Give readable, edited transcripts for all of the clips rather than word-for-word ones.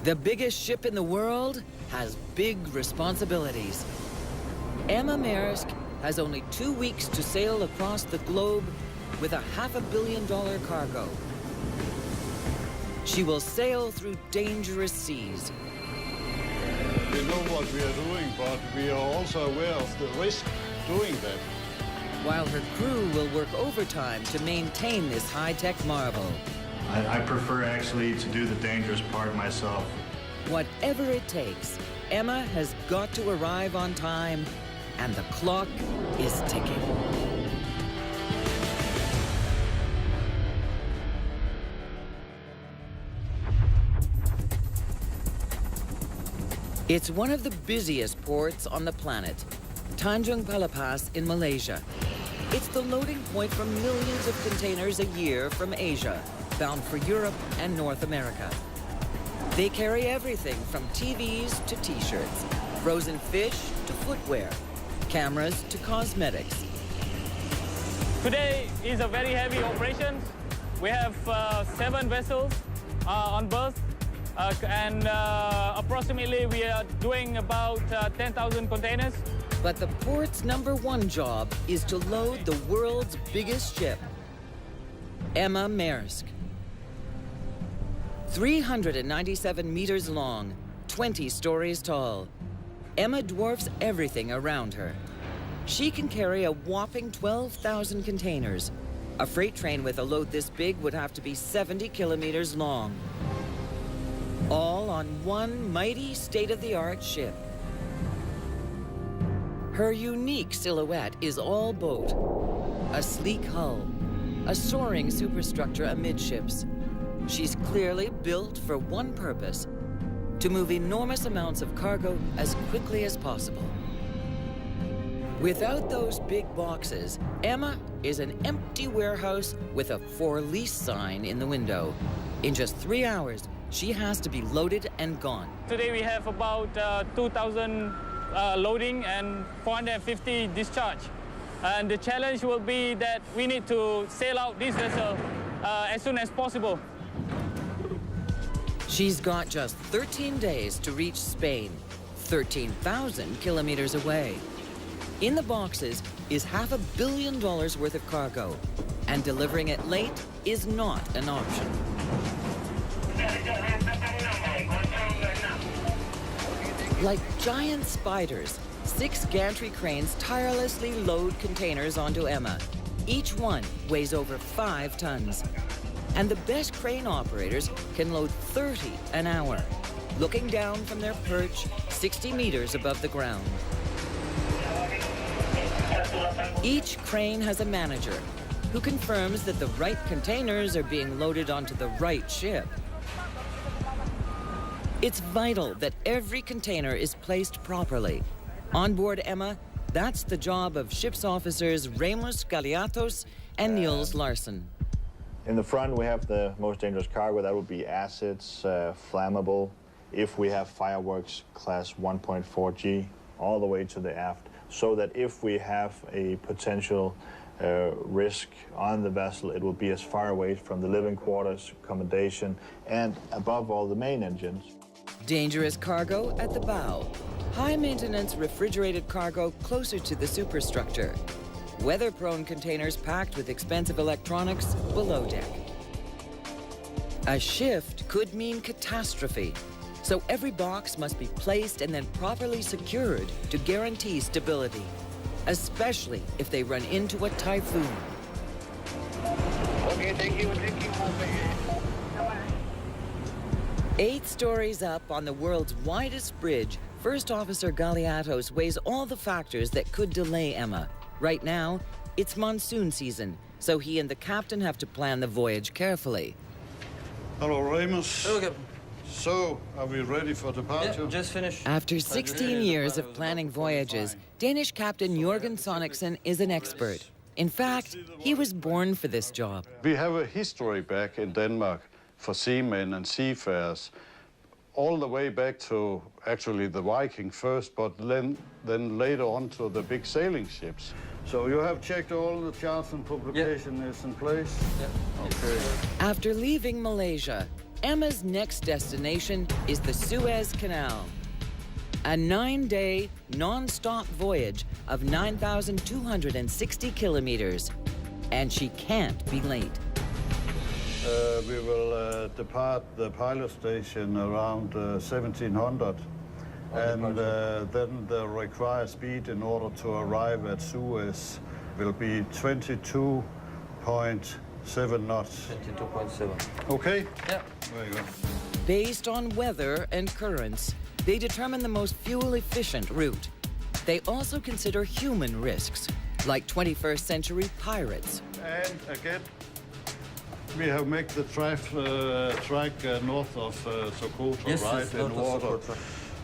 The biggest ship in the world has big responsibilities. Emma Maersk has only 2 weeks to sail across the globe with a $500 million cargo. She will sail through dangerous seas. We know what we are doing, but we are also aware of the risk doing that. While her crew will work overtime to maintain this high-tech marvel. I prefer actually to do the dangerous part myself. Whatever it takes, Emma has got to arrive on time, and the clock is ticking. It's one of the busiest ports on the planet, Tanjung Pelepas in Malaysia. It's the loading point for millions of containers a year from Asia, bound for Europe and North America. They carry everything from TVs to t-shirts, frozen fish to footwear, cameras to cosmetics. Today is a very heavy operation. We have 7 vessels on berth, and approximately we are doing about 10,000 containers. But the port's #1 job is to load the world's biggest ship, Emma Maersk. 397 meters long, 20 stories tall. Emma dwarfs everything around her. She can carry a whopping 12,000 containers. A freight train with a load this big would have to be 70 kilometers long. All on one mighty state-of-the-art ship. Her unique silhouette is all boat. A sleek hull, a soaring superstructure amidships. She's clearly built for one purpose, to move enormous amounts of cargo as quickly as possible. Without those big boxes, Emma is an empty warehouse with a for lease sign in the window. In just 3 hours, she has to be loaded and gone. Today we have about 2,000 loading and 450 discharge. And the challenge will be that we need to sail out this vessel as soon as possible. She's got just 13 days to reach Spain, 13,000 kilometers away. In the boxes is $500 million worth of cargo, and delivering it late is not an option. Like giant spiders, 6 gantry cranes tirelessly load containers onto Emma. Each one weighs over 5 tons. And the best crane operators can load 30 an hour, looking down from their perch 60 meters above the ground. Each crane has a manager who confirms that the right containers are being loaded onto the right ship. It's vital that every container is placed properly. On board Emma, that's the job of ship's officers Ramos Galiatos and Niels Larsen. In the front, we have the most dangerous cargo. That would be acids, flammable. If we have fireworks, class 1.4G, all the way to the aft, so that if we have a potential risk on the vessel, it will be as far away from the living quarters, accommodation, and above all, the main engines. Dangerous cargo at the bow. High-maintenance refrigerated cargo closer to the superstructure. Weather-prone containers packed with expensive electronics below deck. A shift could mean catastrophe, so every box must be placed and then properly secured to guarantee stability, especially if they run into a typhoon. Okay, thank you. 8 stories up on the world's widest bridge, First Officer Galiatos weighs all the factors that could delay Emma. Right now, it's monsoon season, so he and the captain have to plan the voyage carefully. Hello, Ramos. Okay. So, are we ready for departure? Yeah, just finished. After 16 years of planning voyages, Danish captain Jørgen Soniksen is an expert. In fact, he was born for this job. We have a history back in Denmark for seamen and seafarers, all the way back to actually the Viking first, but then later on to the big sailing ships. So you have checked all the charts and publication is in place? Yeah. Okay. After leaving Malaysia, Emma's next destination is the Suez Canal. A 9-day, non-stop voyage of 9,260 kilometers. And she can't be late. We will depart the pilot station around 1700. And then the required speed in order to arrive at Suez will be 22.7 knots. 22.7. Okay? Yeah. Very good. Based on weather and currents, they determine the most fuel-efficient route. They also consider human risks, like 21st century pirates. And again, we have made the track north of Sokoto, Yes, right, yes, in north of water, Sokoto.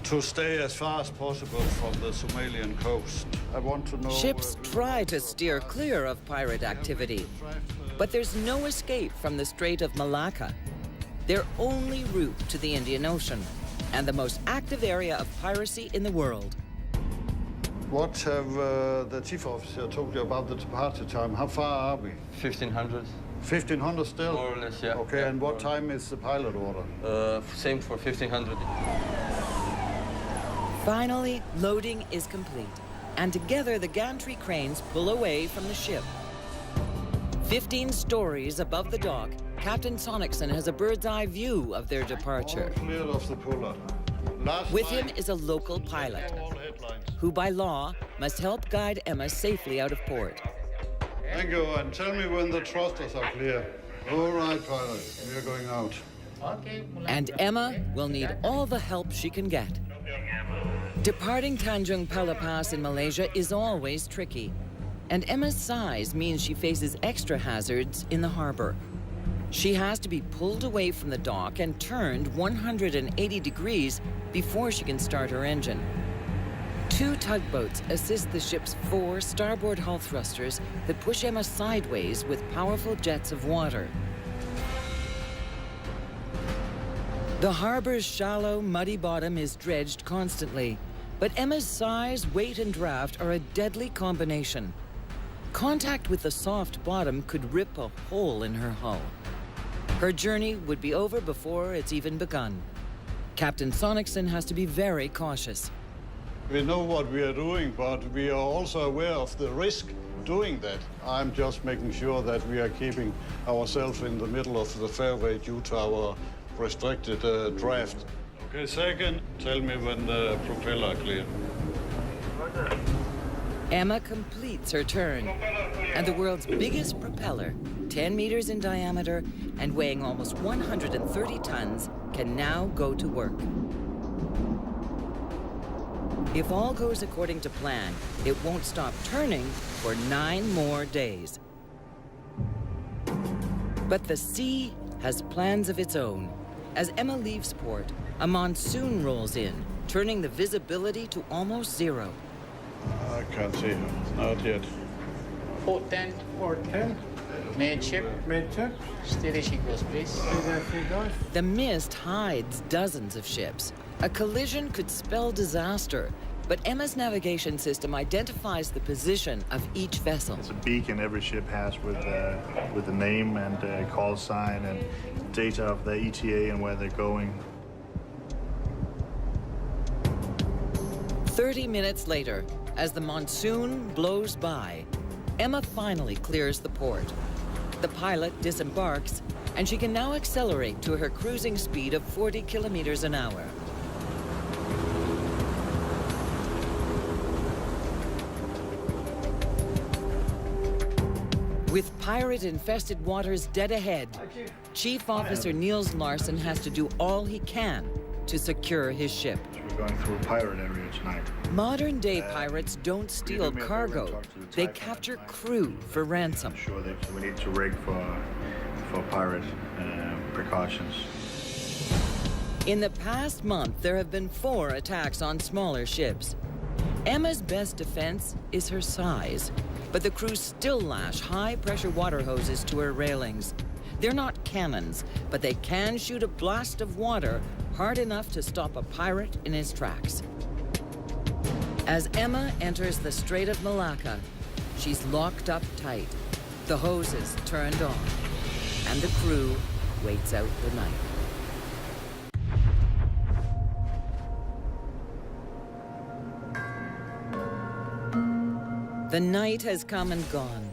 to stay as far as possible from the Somalian coast. I want to know... Ships try to steer clear of pirate activity, but there's no escape from the Strait of Malacca, their only route to the Indian Ocean, and the most active area of piracy in the world. What have the chief officer told you about the departure time? How far are we? 1500. 1500 still? More or less, yeah. Okay, Yeah, and what more or time is the pilot order? Same for 1500. Finally, loading is complete, and together the gantry cranes pull away from the ship. 15 stories above the dock, Captain Sonicson has a bird's-eye view of their departure. All cleared of the puller. With him is a local pilot, who by law must help guide Emma safely out of port. Thank you, and tell me when the thrusters are clear. All right, pilot, we are going out. And Emma will need all the help she can get. Departing Tanjung Pala Pass in Malaysia is always tricky, and Emma's size means she faces extra hazards in the harbor. She has to be pulled away from the dock and turned 180 degrees before she can start her engine. 2 tugboats assist the ship's 4 starboard hull thrusters that push Emma sideways with powerful jets of water. The harbor's shallow, muddy bottom is dredged constantly, but Emma's size, weight, and draft are a deadly combination. Contact with the soft bottom could rip a hole in her hull. Her journey would be over before it's even begun. Captain Sonicson has to be very cautious. We know what we are doing, but we are also aware of the risk doing that. I'm just making sure that we are keeping ourselves in the middle of the fairway due to our restricted draft. Okay, second, tell me when the propeller clear. Emma completes her turn, and the world's biggest propeller, 10 meters in diameter and weighing almost 130 tons, can now go to work. If all goes according to plan, it won't stop turning for 9 more days. But the sea has plans of its own. As Emma leaves port, a monsoon rolls in, turning the visibility to almost zero. I can't see her, not yet. Port 10. Port 10. Midship. Midship. Steady signals, please. Stay there, please, guys. The mist hides dozens of ships. A collision could spell disaster, but Emma's navigation system identifies the position of each vessel. It's a beacon every ship has with the name and call sign and data of the ETA and where they're going. 30 minutes later, as the monsoon blows by, Emma finally clears the port. The pilot disembarks, and she can now accelerate to her cruising speed of 40 kilometers an hour. With pirate-infested waters dead ahead, Chief Officer Niels Larsen has to do all he can to secure his ship. We're going through a pirate area tonight. Modern-day pirates don't steal cargo. They capture crew for ransom. I'm sure that we need to rig for pirate precautions. In the past month, there have been 4 attacks on smaller ships. Emma's best defense is her size, but the crew still lash high-pressure water hoses to her railings. They're not cannons, but they can shoot a blast of water hard enough to stop a pirate in his tracks. As Emma enters the Strait of Malacca, she's locked up tight, the hoses turned on, and the crew waits out the night. The night has come and gone.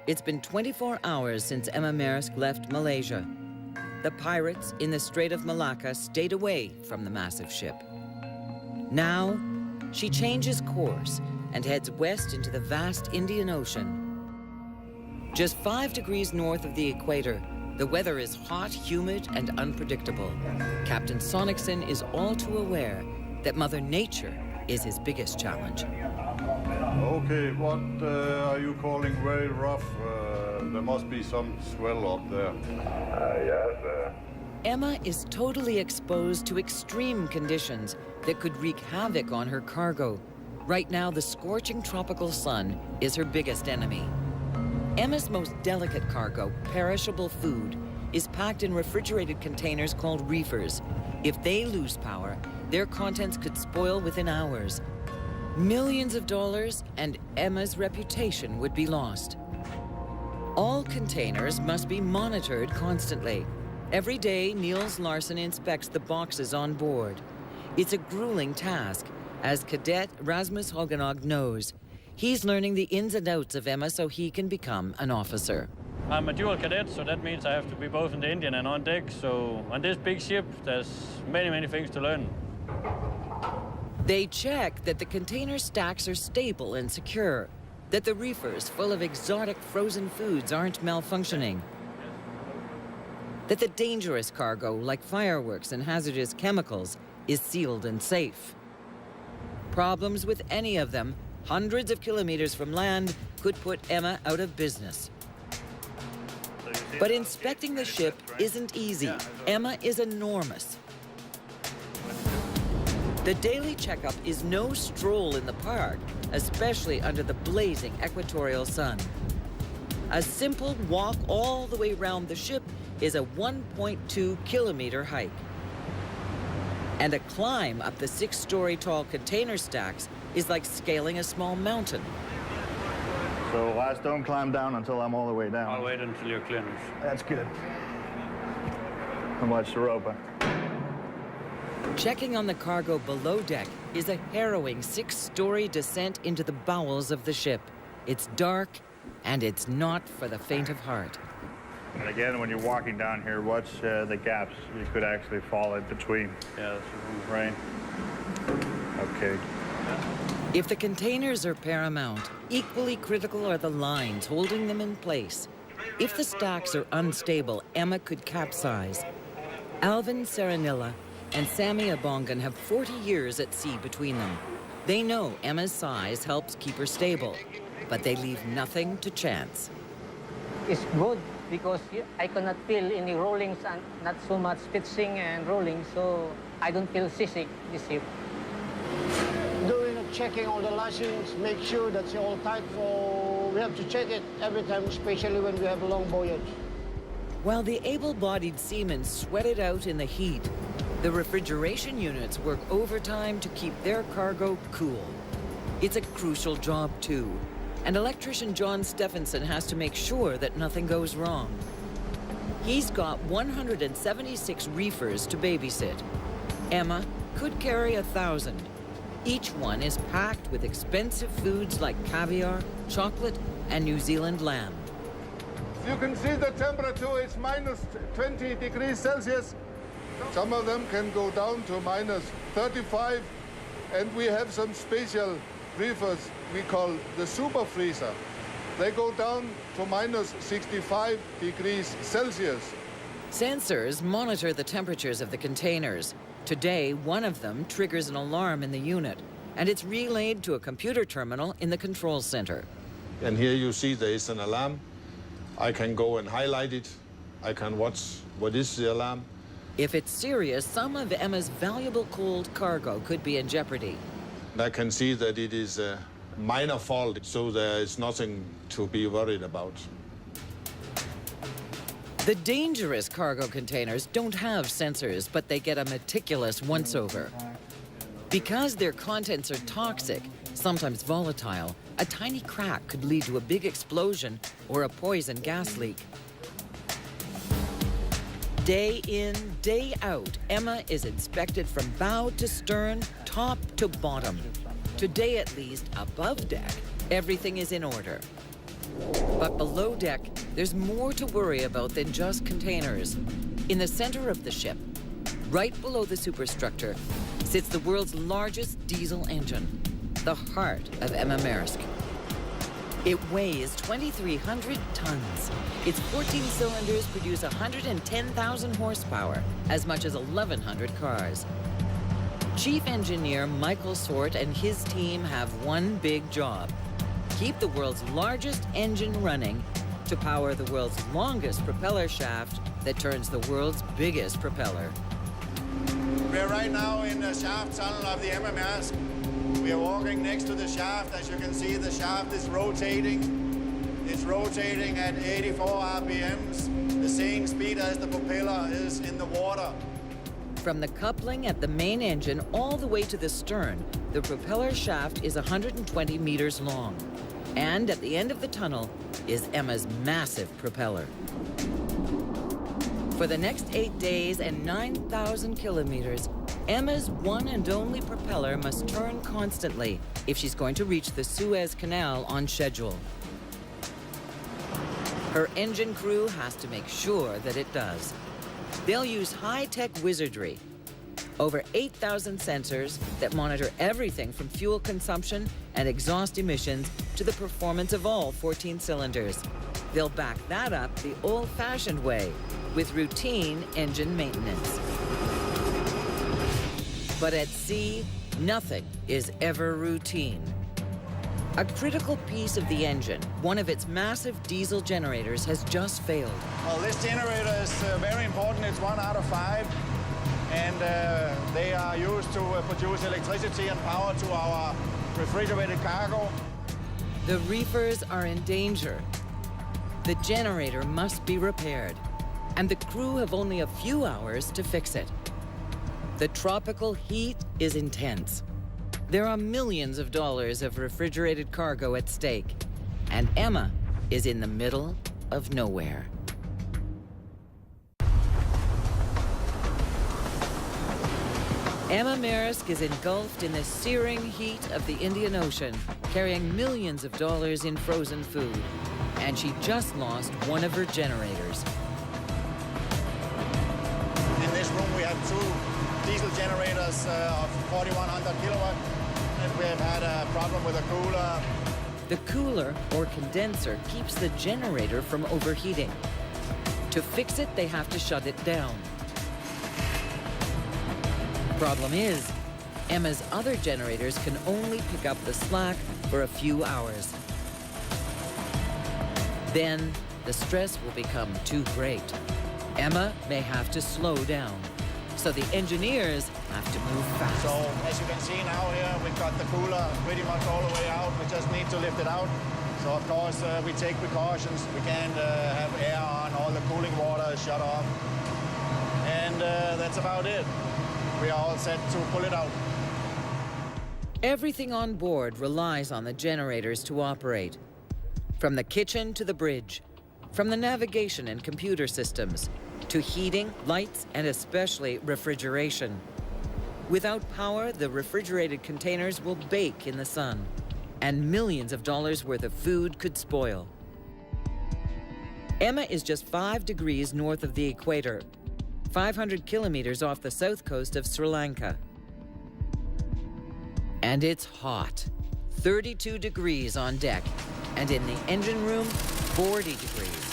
It's been 24 hours since Emma Maersk left Malaysia. The pirates in the Strait of Malacca stayed away from the massive ship. Now, she changes course and heads west into the vast Indian Ocean. Just 5 degrees north of the equator, the weather is hot, humid, and unpredictable. Captain Sonicson is all too aware that Mother Nature is his biggest challenge. Okay, what are you calling very rough? There must be some swell up there. Yes. Emma is totally exposed to extreme conditions that could wreak havoc on her cargo. Right now, the scorching tropical sun is her biggest enemy. Emma's most delicate cargo, perishable food, is packed in refrigerated containers called reefers. If they lose power, their contents could spoil within hours. Millions of dollars and Emma's reputation would be lost. All containers must be monitored constantly. Every day, Niels Larsen inspects the boxes on board. It's a grueling task, as Cadet Rasmus Hogenog knows. He's learning the ins and outs of Emma so he can become an officer. I'm a dual cadet, so that means I have to be both in the Indian and on deck. So on this big ship, there's many things to learn. They check that the container stacks are stable and secure, that the reefers full of exotic frozen foods aren't malfunctioning, that the dangerous cargo, like fireworks and hazardous chemicals, is sealed and safe. Problems with any of them, hundreds of kilometers from land, could put Emma out of business. But inspecting the ship isn't easy. Emma is enormous. The daily checkup is no stroll in the park, especially under the blazing equatorial sun. A simple walk all the way around the ship is a 1.2-kilometer hike. And a climb up the 6-story tall container stacks is like scaling a small mountain. So Lars, don't climb down until I'm all the way down. I'll wait until you're clear. That's good. And watch the rope. Checking on the cargo below deck is a harrowing 6-story descent into the bowels of the ship. It's dark, and it's not for the faint of heart. And again, when you're walking down here, watch the gaps. You could actually fall in between. Yeah, Right? Okay. If the containers are paramount, equally critical are the lines holding them in place. If the stacks are unstable, Emma could capsize. Alvin Serenilla and Sammy Abongan have 40 years at sea between them. They know Emma's size helps keep her stable, but they leave nothing to chance. It's good because I cannot feel any rollings and not so much pitching and rolling, so I don't feel seasick this ship. Checking all the lashings, make sure that's all tight, so we have to check it every time, especially when we have a long voyage. While the able-bodied seamen sweat it out in the heat, the refrigeration units work overtime to keep their cargo cool. It's a crucial job, too, and electrician John Stephenson has to make sure that nothing goes wrong. He's got 176 reefers to babysit. Emma could carry 1,000. Each one is packed with expensive foods like caviar, chocolate, and New Zealand lamb. You can see the temperature is minus 20 degrees Celsius. Some of them can go down to minus 35, and we have some special reefers we call the super freezer. They go down to minus 65 degrees Celsius. Sensors monitor the temperatures of the containers. Today, one of them triggers an alarm in the unit, and it's relayed to a computer terminal in the control center. And here you see there is an alarm. I can go and highlight it. I can watch what is the alarm. If it's serious, some of Emma's valuable cold cargo could be in jeopardy. I can see that it is a minor fault, so there is nothing to be worried about. The dangerous cargo containers don't have sensors, but they get a meticulous once-over. Because their contents are toxic, sometimes volatile, a tiny crack could lead to a big explosion or a poison gas leak. Day in, day out, Emma is inspected from bow to stern, top to bottom. Today, at least, above deck, Everything is in order. But below deck, there's more to worry about than just containers. In the center of the ship, right below the superstructure, sits the world's largest diesel engine, the heart of Emma Maersk. It weighs 2,300 tons. Its 14 cylinders produce 110,000 horsepower, as much as 1,100 cars. Chief Engineer Michael Swart and his team have one big job: keep the world's largest engine running to power the world's longest propeller shaft that turns the world's biggest propeller. We're right now in the shaft tunnel of the Emma Maersk. We are walking next to the shaft. As you can see, the shaft is rotating. It's rotating at 84 RPMs, the same speed as the propeller is in the water. From the coupling at the main engine all the way to the stern, the propeller shaft is 120 meters long. And at the end of the tunnel is Emma's massive propeller. For the next 8 days and 9,000 kilometers, Emma's one and only propeller must turn constantly if she's going to reach the Suez Canal on schedule. Her engine crew has to make sure that it does. They'll use high-tech wizardry. Over 8,000 sensors that monitor everything from fuel consumption and exhaust emissions to the performance of all 14 cylinders. They'll back that up the old-fashioned way, with routine engine maintenance. But at sea, nothing is ever routine. A critical piece of the engine, one of its massive diesel generators, has just failed. Well, this generator is very important. It's 1 out of 5. And they are used to produce electricity and power to our refrigerated cargo. The reefers are in danger. The generator must be repaired, and the crew have only a few hours to fix it. The tropical heat is intense. There are millions of dollars of refrigerated cargo at stake, and Emma is in the middle of nowhere. Emma Maersk is engulfed in the searing heat of the Indian Ocean, carrying millions of dollars in frozen food, and she just lost one of her generators. In this room we have 2 diesel generators of 4,100 kilowatt, and we have had a problem with a cooler. The cooler, or condenser, keeps the generator from overheating. To fix it, they have to shut it down. Problem is, Emma's other generators can only pick up the slack for a few hours. Then, the stress will become too great. Emma may have to slow down, so the engineers have to move fast. So, as you can see now here, we've got the cooler pretty much all the way out. We just need to lift it out. So, of course, we take precautions. We can't have air on, all the cooling water is shut off. And that's about it. We are all set to pull it out. Everything on board relies on the generators to operate. From the kitchen to the bridge, from the navigation and computer systems, to heating, lights, and especially refrigeration. Without power, the refrigerated containers will bake in the sun, and millions of dollars worth of food could spoil. Emma is just 5 degrees north of the equator, 500 kilometers off the south coast of Sri Lanka. And it's hot, 32 degrees on deck, and in the engine room, 40 degrees.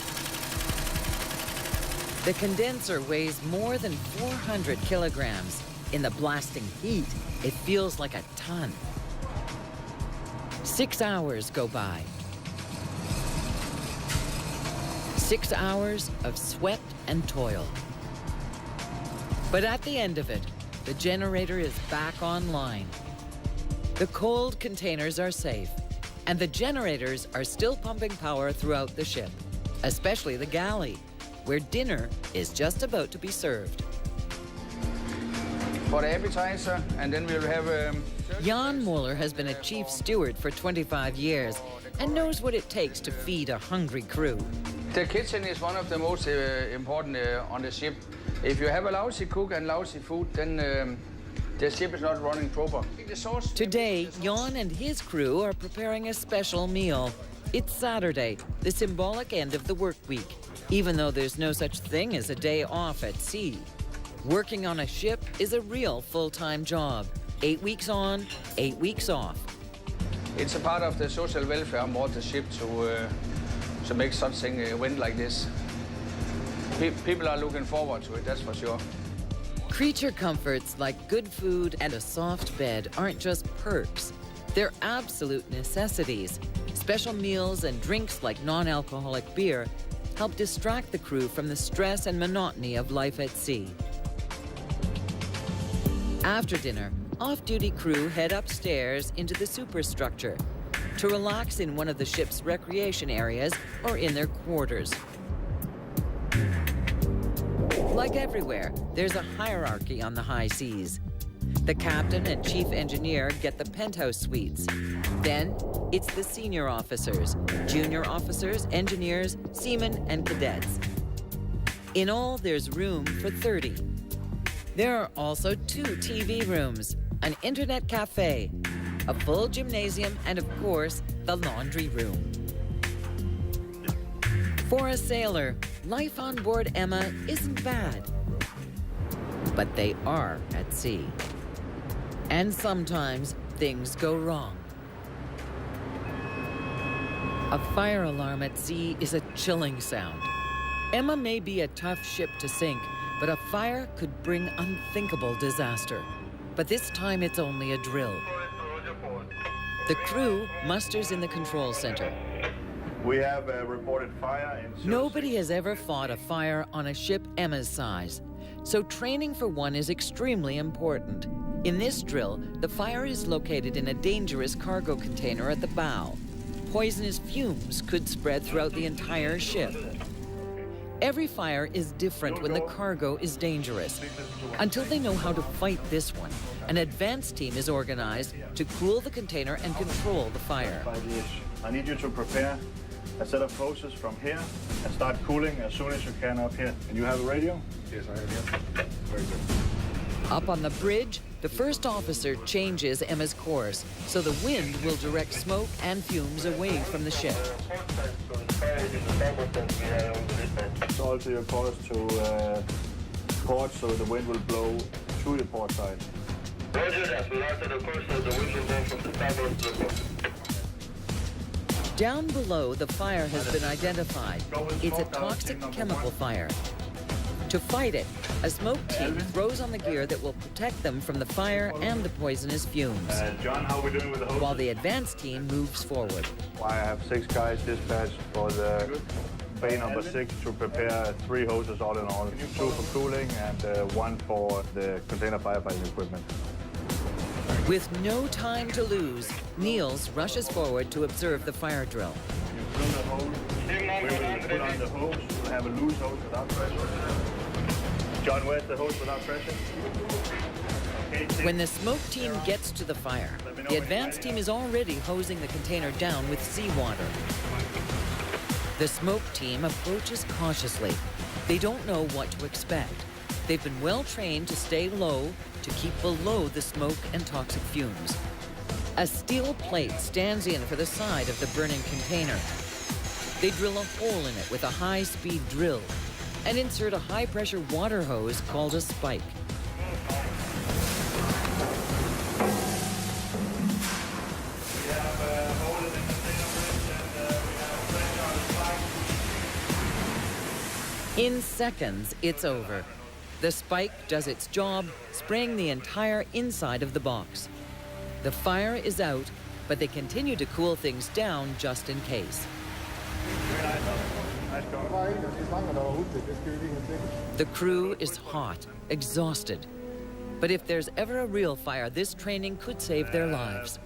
The condenser weighs more than 400 kilograms. In the blasting heat, it feels like a ton. 6 hours go by. 6 hours of sweat and toil. But at the end of it, the generator is back online. The cold containers are safe, and the generators are still pumping power throughout the ship, especially the galley, where dinner is just about to be served. For the appetizer, and then we'll have... Jan Moller has been a chief steward for 25 years and knows what it takes to feed a hungry crew. The kitchen is one of the most important on the ship. If you have a lousy cook and lousy food, then The ship is not running proper. Today, Jan and his crew are preparing a special meal. It's Saturday, the symbolic end of the work week, even though there's no such thing as a day off at sea. Working on a ship is a real full-time job. 8 weeks on, 8 weeks off. It's a part of the social welfare on board the ship to make such thing a event like this. People are looking forward to it, that's for sure. Creature comforts like good food and a soft bed aren't just perks. They're absolute necessities. Special meals and drinks like non-alcoholic beer help distract the crew from the stress and monotony of life at sea. After dinner, off-duty crew head upstairs into the superstructure to relax in one of the ship's recreation areas or in their quarters. Like everywhere, there's a hierarchy on the high seas. The captain and chief engineer get the penthouse suites. Then, it's the senior officers, junior officers, engineers, seamen, and cadets. In all, there's room for 30. There are also 2 TV rooms, an internet cafe, a full gymnasium, and of course, the laundry room. For a sailor, life on board Emma isn't bad. But they are at sea. And sometimes things go wrong. A fire alarm at sea is a chilling sound. Emma may be a tough ship to sink, but a fire could bring unthinkable disaster. But this time it's only a drill. The crew musters in the control center. We have a reported fire in... Nobody has ever fought a fire on a ship Emma's size, so training for one is extremely important. In this drill, the fire is located in a dangerous cargo container at the bow. Poisonous fumes could spread throughout the entire ship. Every fire is different when the cargo is dangerous. Until they know how to fight this one, an advanced team is organized to cool the container and control the fire. I need you to prepare a set of hoses from here and start cooling as soon as you can up here. And you have a radio? Yes, I have, yeah. Very good. Up on the bridge, the first officer changes Emma's course, so the wind will direct smoke and fumes away from the ship. Alter your course to port so the wind will blow to the port side. Roger that. We'll alter the course so the wind will blow from the starboard to the port. Down below, the fire has been identified. It's a toxic chemical fire. To fight it, a smoke team throws on the gear that will protect them from the fire and the poisonous fumes. John, how are we doing with the hoses? While the advanced team moves forward. I have 6 guys dispatched for the bay number 6 to prepare 3 hoses all in all. 2 for cooling and 1 for the container firefighting equipment. With no time to lose, Niels rushes forward to observe the fire drill. You drill the hose. We will put on the hose. We'll have a loose hose without pressure. John, where's the hose without pressure? Okay, when the smoke team gets to the fire, the advanced team is already hosing the container down with seawater. The smoke team approaches cautiously. They don't know what to expect. They've been well trained to stay low, to keep below the smoke and toxic fumes. A steel plate stands in for the side of the burning container. They drill a hole in it with a high-speed drill and insert a high-pressure water hose called a spike. In seconds, it's over. The spike does its job, spraying the entire inside of the box. The fire is out, but they continue to cool things down just in case. The crew is hot, exhausted. But if there's ever a real fire, this training could save their lives.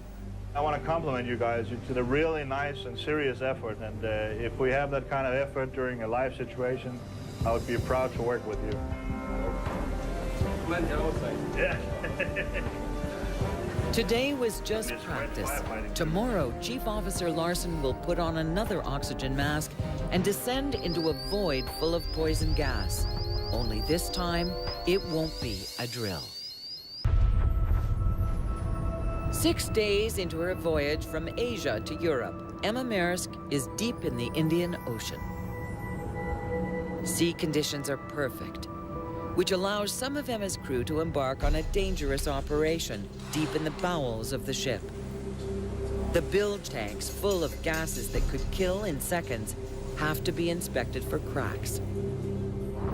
I want to compliment you guys. You did a really nice and serious effort, and if we have that kind of effort during a live situation, I would be proud to work with you. Yeah. Today was just practice. Tomorrow, Chief Officer Larson will put on another oxygen mask and descend into a void full of poison gas. Only this time, it won't be a drill. 6 days into her voyage from Asia to Europe, Emma Maersk is deep in the Indian Ocean. Sea conditions are perfect, which allows some of Emma's crew to embark on a dangerous operation deep in the bowels of the ship. The bilge tanks, full of gases that could kill in seconds, have to be inspected for cracks.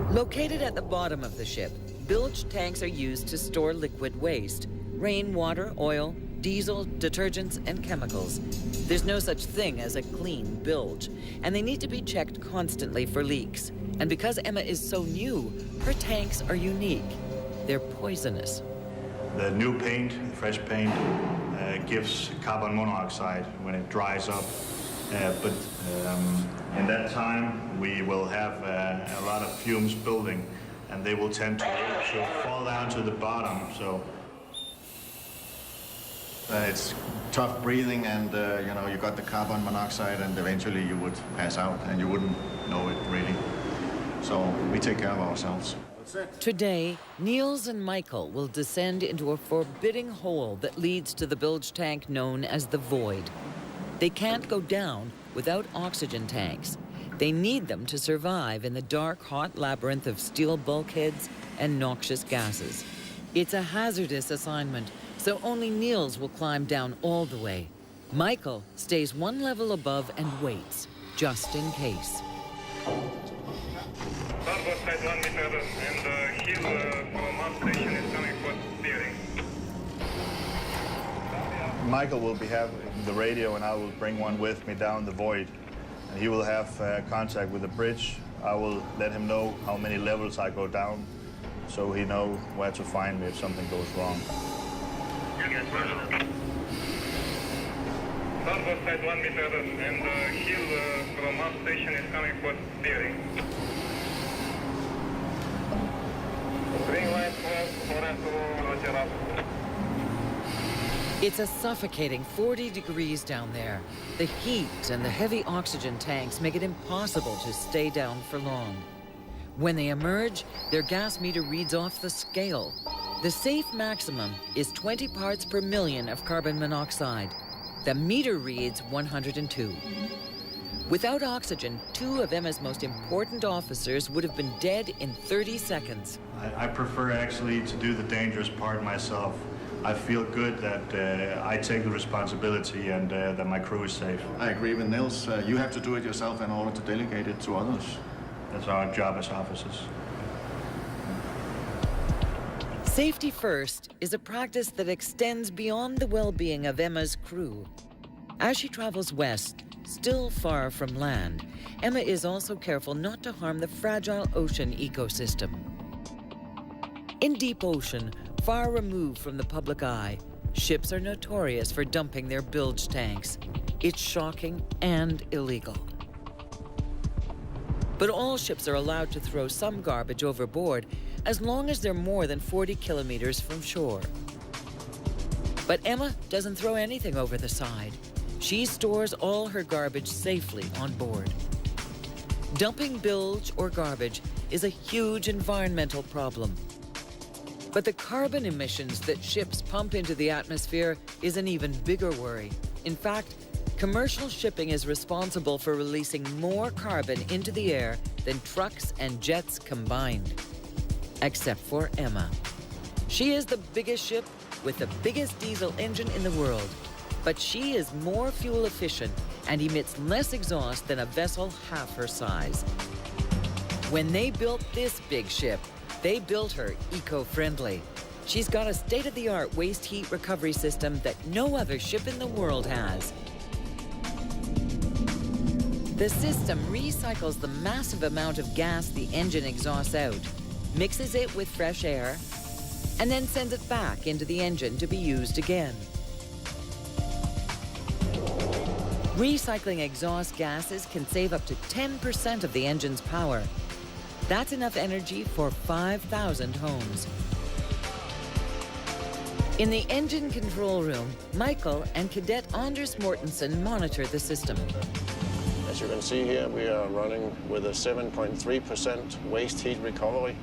Located at the bottom of the ship, bilge tanks are used to store liquid waste: rainwater, oil, diesel, detergents, and chemicals. There's no such thing as a clean bilge, and they need to be checked constantly for leaks. And because Emma is so new, her tanks are unique. They're poisonous. The new paint, fresh paint, gives carbon monoxide when it dries up. But in that time, we will have a lot of fumes building, and they will tend to fall down to the bottom. So it's tough breathing, and you got the carbon monoxide, and eventually you would pass out, and you wouldn't know it really. So we take care of ourselves. Today, Niels and Michael will descend into a forbidding hole that leads to the bilge tank known as the Void. They can't go down without oxygen tanks. They need them to survive in the dark, hot labyrinth of steel bulkheads and noxious gases. It's a hazardous assignment, so only Niels will climb down all the way. Michael stays one level above and waits, just in case. Starboard side 1 meter, and heel from arm station is coming for steering. Michael will have the radio, and I will bring one with me down the void. And he will have contact with the bridge. I will let him know how many levels I go down, so he knows where to find me if something goes wrong. Starboard side 1 meter, and heel from arm station is coming for steering. Green light 12, roger up. It's a suffocating 40 degrees down there. The heat and the heavy oxygen tanks make it impossible to stay down for long. When they emerge, their gas meter reads off the scale. The safe maximum is 20 parts per million of carbon monoxide. The meter reads 102. Without oxygen, 2 of Emma's most important officers would have been dead in 30 seconds. I prefer actually to do the dangerous part myself. I feel good that I take the responsibility and that my crew is safe. I agree with Niels. You have to do it yourself in order to delegate it to others. That's our job as officers. Safety first is a practice that extends beyond the well-being of Emma's crew. As she travels west, still far from land, Emma is also careful not to harm the fragile ocean ecosystem. In deep ocean, far removed from the public eye, ships are notorious for dumping their bilge tanks. It's shocking and illegal. But all ships are allowed to throw some garbage overboard as long as they're more than 40 kilometers from shore. But Emma doesn't throw anything over the side. She stores all her garbage safely on board. Dumping bilge or garbage is a huge environmental problem. But the carbon emissions that ships pump into the atmosphere is an even bigger worry. In fact, commercial shipping is responsible for releasing more carbon into the air than trucks and jets combined. Except for Emma. She is the biggest ship with the biggest diesel engine in the world. But she is more fuel efficient and emits less exhaust than a vessel half her size. When they built this big ship, they built her eco-friendly. She's got a state-of-the-art waste heat recovery system that no other ship in the world has. The system recycles the massive amount of gas the engine exhausts out, mixes it with fresh air, and then sends it back into the engine to be used again. Recycling exhaust gases can save up to 10% of the engine's power. That's enough energy for 5,000 homes. In the engine control room, Michael and Cadet Anders Mortensen monitor the system. As you can see here, we are running with a 7.3% waste heat recovery.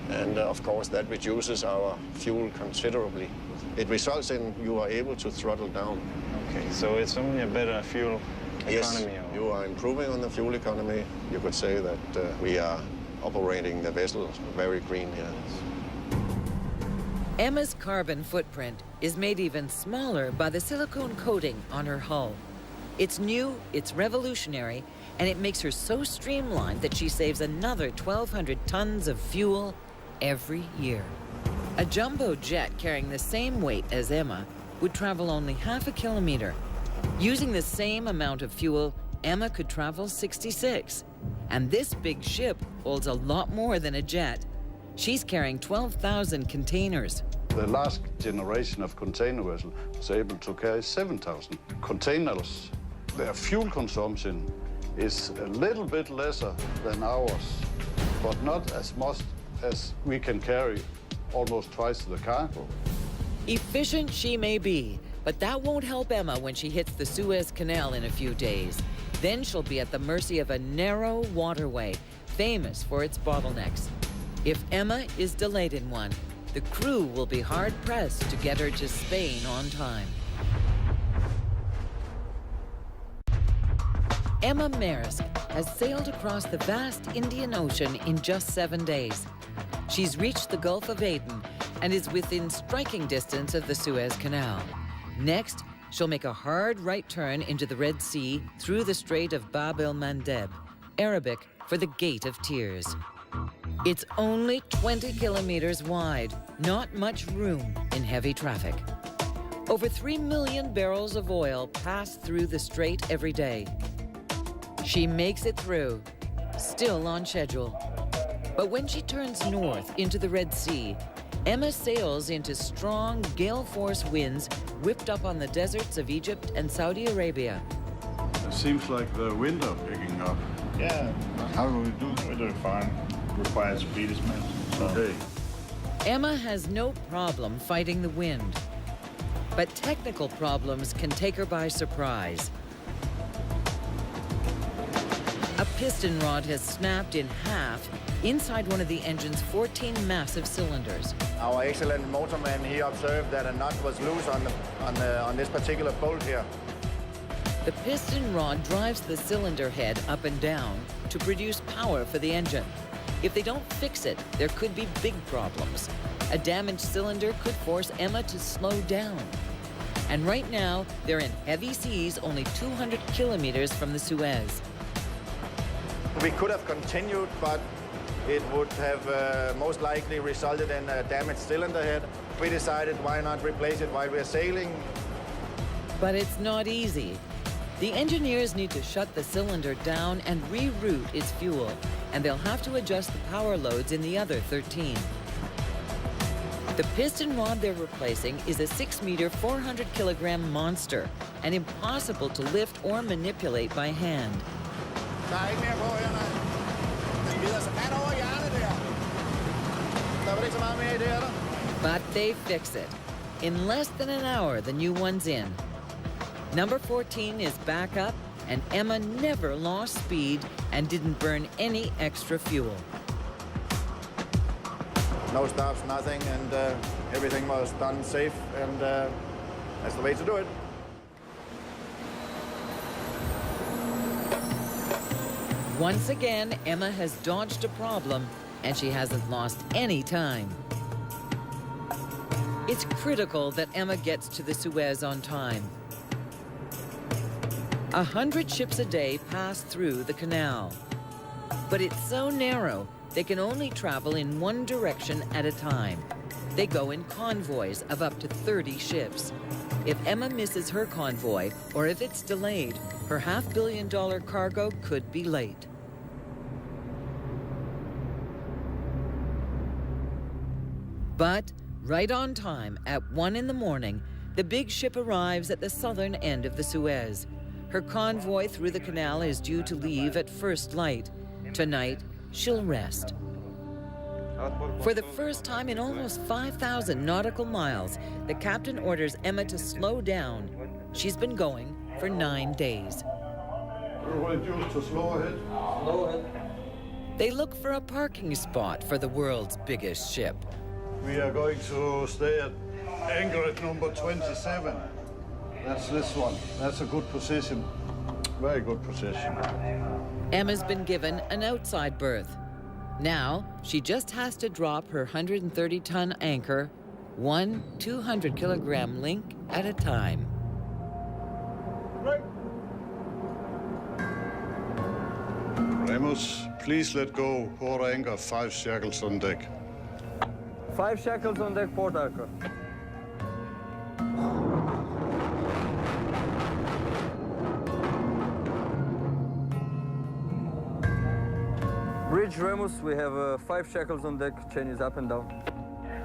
And of course, that reduces our fuel considerably. It results in you are able to throttle down. Okay, so it's only a better fuel economy? Yes, you are improving on the fuel economy. You could say that we are operating the vessel very green here. Emma's carbon footprint is made even smaller by the silicone coating on her hull. It's new, it's revolutionary, and it makes her so streamlined that she saves another 1,200 tons of fuel every year. A jumbo jet carrying the same weight as Emma would travel only half a kilometer. Using the same amount of fuel, Emma could travel 66. And this big ship holds a lot more than a jet. She's carrying 12,000 containers. The last generation of container vessel was able to carry 7,000 containers. Their fuel consumption is a little bit lesser than ours, but not as much as we can carry almost twice the cargo. Efficient she may be, but that won't help Emma when she hits the Suez Canal in a few days. Then she'll be at the mercy of a narrow waterway, famous for its bottlenecks. If Emma is delayed in one, the crew will be hard-pressed to get her to Spain on time. Emma Maersk has sailed across the vast Indian Ocean in just 7 days. She's reached the Gulf of Aden and is within striking distance of the Suez Canal. Next, she'll make a hard right turn into the Red Sea through the Strait of Bab el-Mandeb, Arabic for the Gate of Tears. It's only 20 kilometers wide, not much room in heavy traffic. Over 3 million barrels of oil pass through the strait every day. She makes it through, still on schedule. But when she turns north into the Red Sea, Emma sails into strong gale-force winds whipped up on the deserts of Egypt and Saudi Arabia. It seems like the wind are picking up. Yeah. How do we do? We're doing fine. Required speed is met. So. Okay. Emma has no problem fighting the wind. But technical problems can take her by surprise. A piston rod has snapped in half inside one of the engine's 14 massive cylinders. Our excellent motorman, he observed that a nut was loose on this particular bolt here. The piston rod drives the cylinder head up and down to produce power for the engine. If they don't fix it, there could be big problems. A damaged cylinder could force Emma to slow down. And right now, they're in heavy seas only 200 kilometers from the Suez. We could have continued, but it would have most likely resulted in a damaged cylinder head. We decided why not replace it while we're sailing. But it's not easy. The engineers need to shut the cylinder down and reroute its fuel, and they'll have to adjust the power loads in the other 13. The piston rod they're replacing is a 6-meter, 400-kilogram monster, and impossible to lift or manipulate by hand. But they fix it. In less than an hour, the new one's in. Number 14 is back up, and Emma never lost speed and didn't burn any extra fuel. No stops, nothing, and everything was done safe, and that's the way to do it. Once again, Emma has dodged a problem, and she hasn't lost any time. It's critical that Emma gets to the Suez on time. 100 ships a day pass through the canal. But it's so narrow, they can only travel in one direction at a time. They go in convoys of up to 30 ships. If Emma misses her convoy, or if it's delayed, her $500 million cargo could be late. But right on time, at 1 in the morning, the big ship arrives at the southern end of the Suez. Her convoy through the canal is due to leave at first light. Tonight, she'll rest. For the first time in almost 5,000 nautical miles, the captain orders Emma to slow down. She's been going for 9 days. Everybody used to slow ahead. Slow ahead. They look for a parking spot for the world's biggest ship. We are going to stay at anchor at number 27. That's this one. That's a good position. Very good position. Emma's been given an outside berth. Now, she just has to drop her 130-ton anchor, one 200-kilogram link at a time. Remus, please let go. Port anchor, 5 shackles on deck. 5 shackles on deck, port anchor. Bridge Remus, we have 5 shackles on deck, chain is up and down.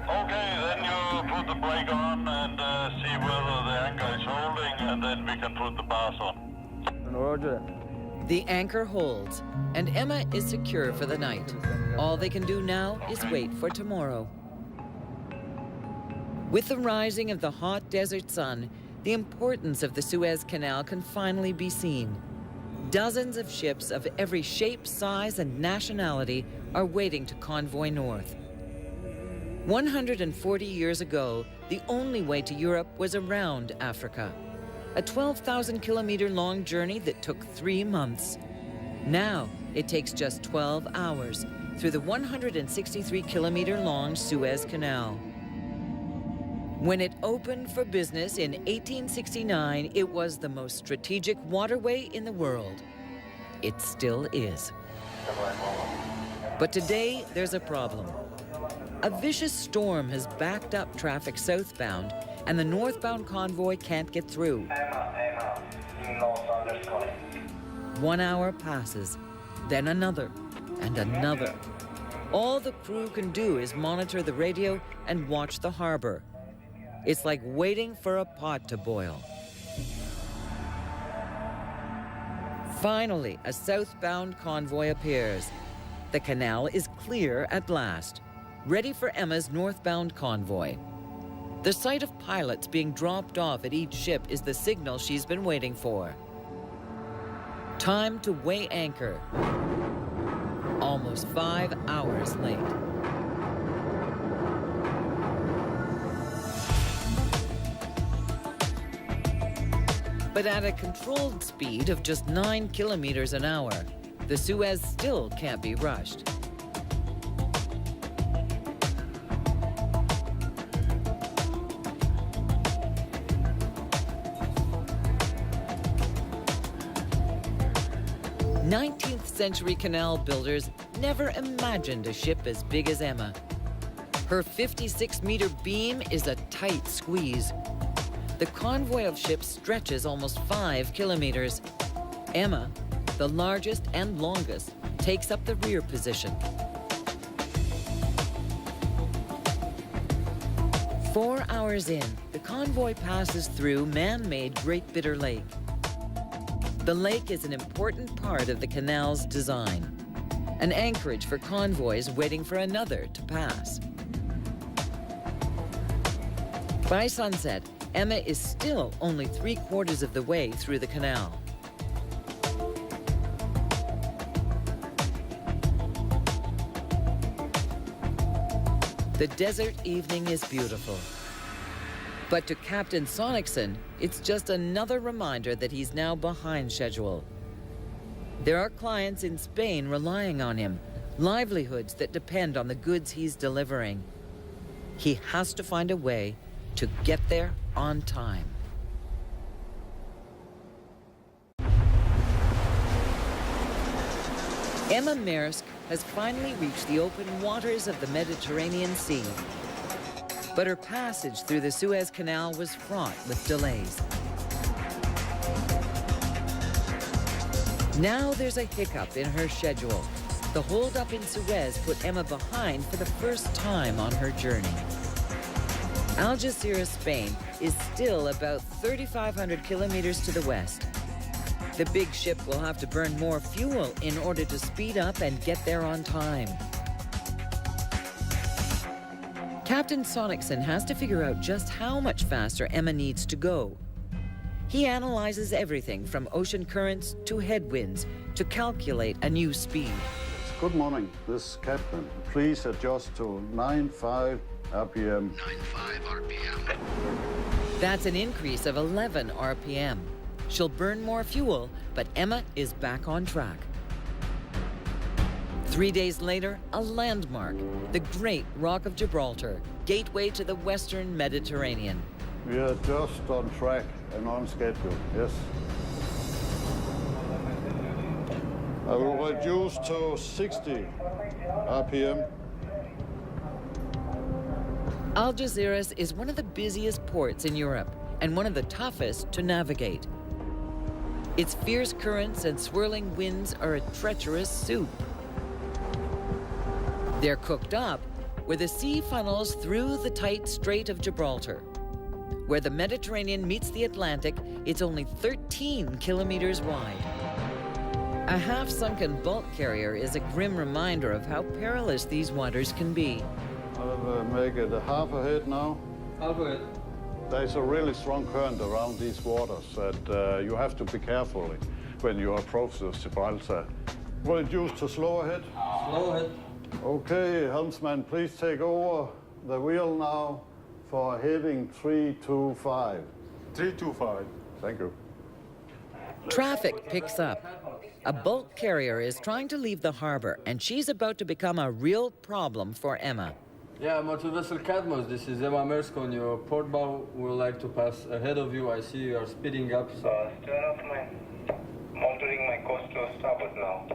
Okay, then you put the brake on and see whether the anchor is holding, and then we can put the bars on. And roger that. The anchor holds, and Emma is secure for the night. All they can do now is wait for tomorrow. With the rising of the hot desert sun, the importance of the Suez Canal can finally be seen. Dozens of ships of every shape, size, and nationality are waiting to convoy north. 140 years ago, the only way to Europe was around Africa, a 12,000-kilometer-long journey that took 3 months. Now, it takes just 12 hours through the 163-kilometer-long Suez Canal. When it opened for business in 1869, it was the most strategic waterway in the world. It still is. But today, there's a problem. A vicious storm has backed up traffic southbound, and the northbound convoy can't get through. 1 hour passes, then another, and another. All the crew can do is monitor the radio and watch the harbor. It's like waiting for a pot to boil. Finally, a southbound convoy appears. The canal is clear at last, ready for Emma's northbound convoy. The sight of pilots being dropped off at each ship is the signal she's been waiting for. Time to weigh anchor. Almost 5 hours late. But at a controlled speed of just 9 kilometers an hour, the Suez still can't be rushed. Nineteenth-century canal builders never imagined a ship as big as Emma. Her 56-meter beam is a tight squeeze. The convoy of ships stretches almost 5 kilometers. Emma, the largest and longest, takes up the rear position. 4 hours in, the convoy passes through man-made Great Bitter Lake. The lake is an important part of the canal's design, an anchorage for convoys waiting for another to pass. By sunset, Emma is still only 3/4 of the way through the canal. The desert evening is beautiful. But to Captain Sonicson, it's just another reminder that he's now behind schedule. There are clients in Spain relying on him, livelihoods that depend on the goods he's delivering. He has to find a way to get there on time. Emma Maersk has finally reached the open waters of the Mediterranean Sea. But her passage through the Suez Canal was fraught with delays. Now there's a hiccup in her schedule. The holdup in Suez put Emma behind for the first time on her journey. Algeciras, Spain, is still about 3,500 kilometers to the west. The big ship will have to burn more fuel in order to speed up and get there on time. Captain Sonicson has to figure out just how much faster Emma needs to go. He analyzes everything from ocean currents to headwinds to calculate a new speed. Good morning, this is Captain. Please adjust to 9.5 RPM. 9.5 RPM. That's an increase of 11 RPM. She'll burn more fuel, but Emma is back on track. 3 days later, a landmark, the Great Rock of Gibraltar, gateway to the Western Mediterranean. We are just on track and on schedule, yes. I will reduce to 60 RPM. Algeciras is one of the busiest ports in Europe and one of the toughest to navigate. Its fierce currents and swirling winds are a treacherous soup. They're cooked up where the sea funnels through the tight Strait of Gibraltar. Where the Mediterranean meets the Atlantic, it's only 13 kilometers wide. A half-sunken bulk carrier is a grim reminder of how perilous these waters can be. I'll make it a half a head now. Half a head. There's a really strong current around these waters that you have to be careful when you approach the Gibraltar. Reduce to slow ahead. Slow ahead. Okay, helmsman, please take over the wheel now for heading 325. 325. Thank you. Traffic picks up. A bulk carrier is trying to leave the harbor, and she's about to become a real problem for Emma. Yeah, motor vessel Cadmus, this is Emma Maersk on your port bow. We would like to pass ahead of you. I see you are speeding up. So. Turn off monitoring my course to starboard now.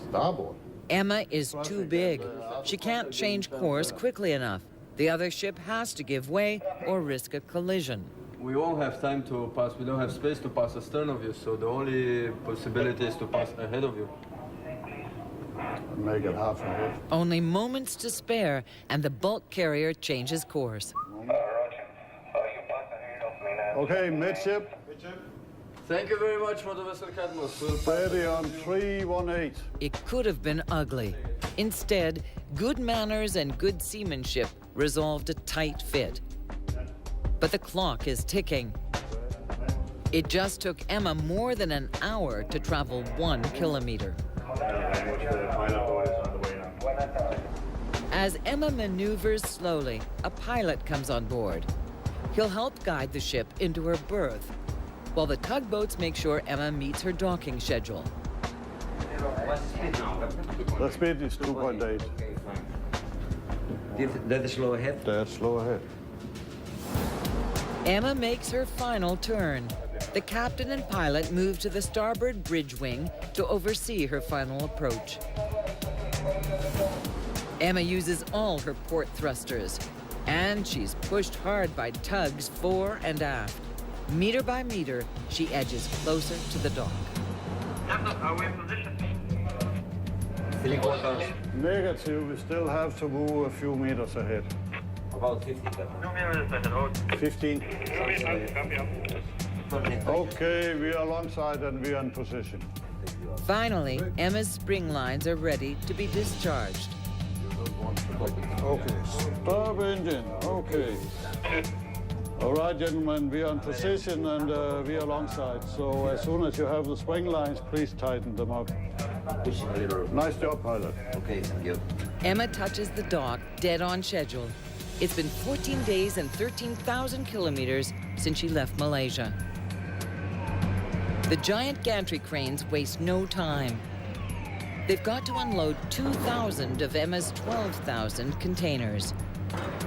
Starboard? Emma is too big. She can't change course quickly enough. The other ship has to give way or risk a collision. We won't have time to pass. We don't have space to pass astern of you, so the only possibility is to pass ahead of you. Make it half a head. Only moments to spare, and the bulk carrier changes course. Okay, midship. Thank you very much, motor vessel Cadmus. Steady on 318. It could have been ugly. Instead, good manners and good seamanship resolved a tight fit. But the clock is ticking. It just took Emma more than an hour to travel 1 kilometer. As Emma maneuvers slowly, a pilot comes on board. He'll help guide the ship into her berth, while the tugboats make sure Emma meets her docking schedule. The speed is 2.8. That's slow ahead? That's slow ahead. Emma makes her final turn. The captain and pilot move to the starboard bridge wing to oversee her final approach. Emma uses all her port thrusters, and she's pushed hard by tugs fore and aft. Meter by meter, she edges closer to the dock. Are we in position? Negative, we still have to move a few meters ahead. About 50. 15. Okay, we are alongside and we are in position. Finally, Emma's spring lines are ready to be discharged. Okay, stop engine, okay. All right, gentlemen, we are in position and we are alongside. So as soon as you have the spring lines, please tighten them up. Nice job, pilot. Okay, thank you. Emma touches the dock dead on schedule. It's been 14 days and 13,000 kilometers since she left Malaysia. The giant gantry cranes waste no time. They've got to unload 2,000 of Emma's 12,000 containers.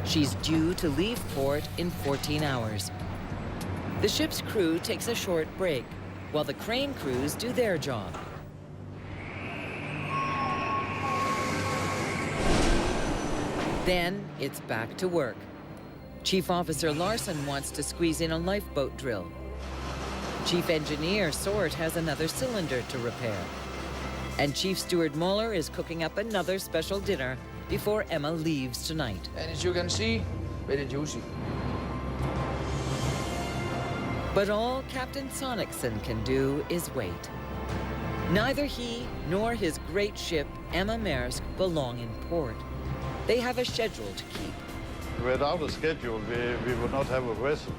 She's due to leave port in 14 hours. The ship's crew takes a short break, while the crane crews do their job. Then it's back to work. Chief Officer Larson wants to squeeze in a lifeboat drill. Chief Engineer Sort has another cylinder to repair. And Chief Steward Muller is cooking up another special dinner before Emma leaves tonight. And as you can see, very juicy. But all Captain Sonicson can do is wait. Neither he nor his great ship, Emma Maersk, belong in port. They have a schedule to keep. Without a schedule, we would not have a vessel.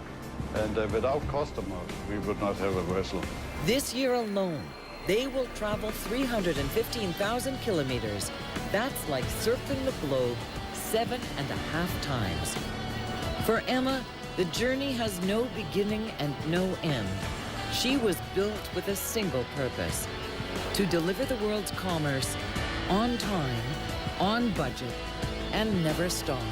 And without customers, we would not have a vessel. This year alone, They will travel 315,000 kilometers. That's like circling the globe 7.5 times. For Emma, the journey has no beginning and no end. She was built with a single purpose: to deliver the world's commerce on time, on budget, and never stop.